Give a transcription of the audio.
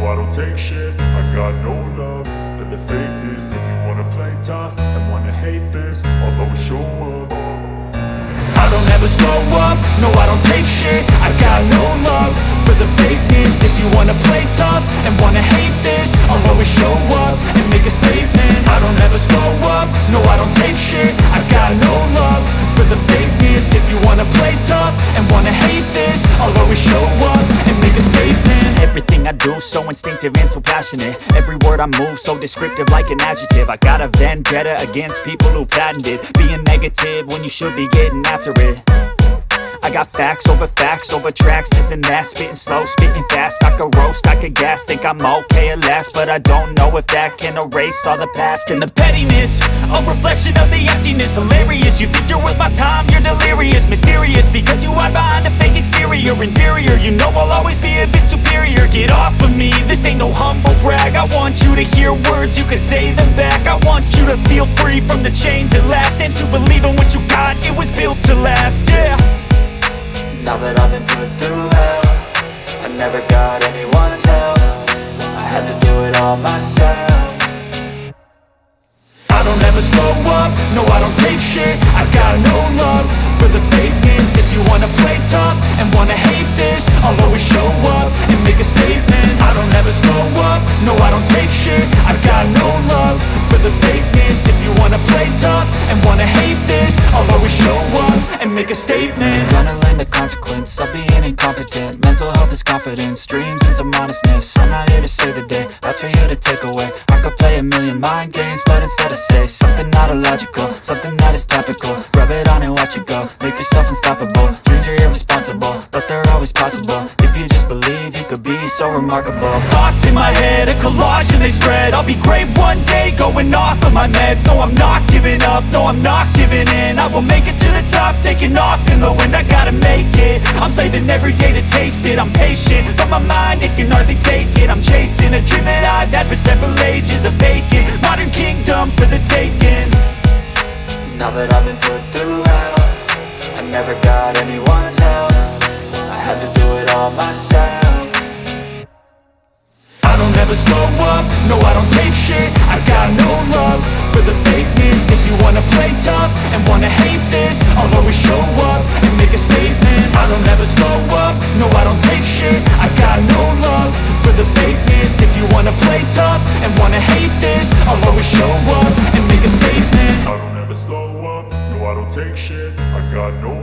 I don't take shit. I got no love for the fakeness. If you wanna play tough and wanna hate this, I'll always show up. I don't ever slow up, no I don't take shit. I got no love for the fakeness. If you wanna play tough and wanna hate this, I'll always show up and make a statement. I don't ever slow up, no I don't take shit. I got no love for the fakeness. If you wanna play tough and wanna hate this, I'll always show up and make a statement. Everything I do so instinctive and so passionate. Every word I move so descriptive like an adjective. I got a vendetta against people who patented being negative when you should be getting after it. I got facts over tracks, this and that. Spitting slow, spitting fast. I could roast, I could gas. Think I'm okay at last, but I don't know if that can erase all the past. And the pettiness, a reflection of the emptiness. Hilarious, you think you're worth my time, you're delirious. Mysterious, because you hide behind a fake exterior. Inferior, you know I'll always be a bit superior. Get off of me, this ain't no humble brag. I want you to hear words, you can say them back. I want you to feel free from the chains at last, and to believe in what you got, it was built to last, yeah. Now that I've been put through hell, I never got anyone's help. I had to do it all myself. I don't ever slow up, no I don't take shit. I got no love for the fakeness. If you wanna play tough and wanna hate this, I'll always show up and make a statement. I don't ever slow up, no I don't take shit. I got no love for the fakeness. If you wanna play tough and wanna hate this, I'll always show up and make a statement. Gonna learn the consequence of being incompetent. Mental health is confidence, dreams and some honestness. I'm not here to save the day, that's for you to take away. I could play a million mind games, but instead I say something not illogical, something that is topical. Rub it on and watch it go, make yourself unstoppable. Dreams are irresponsible, but they're always possible. If you just believe, you could be so remarkable. Thoughts in my head, a collage and they spread. I'll be great one day, going off of my meds. No, I'm not giving up, no, I'm not giving in. I will make it to the top, taking off in the wind. I gotta make it, I'm saving every day to taste it. I'm patient, but my mind, it can hardly take it. I'm chasing a dream that I've had for several ages. A vacant, modern kingdom for the taking. Now that I've been put through hell, I never got anyone's help. I had to do it all myself. I don't ever slow up, no I don't take shit. I got no love for the fakeness. If you wanna play tough and wanna hate this, I'll always show up and make a statement. I don't ever slow up, no I don't take shit. I got no love for the fakeness. If you wanna play tough and wanna hate this, I'll always show up and make a statement. I don't ever slow up, no I don't take shit. I got no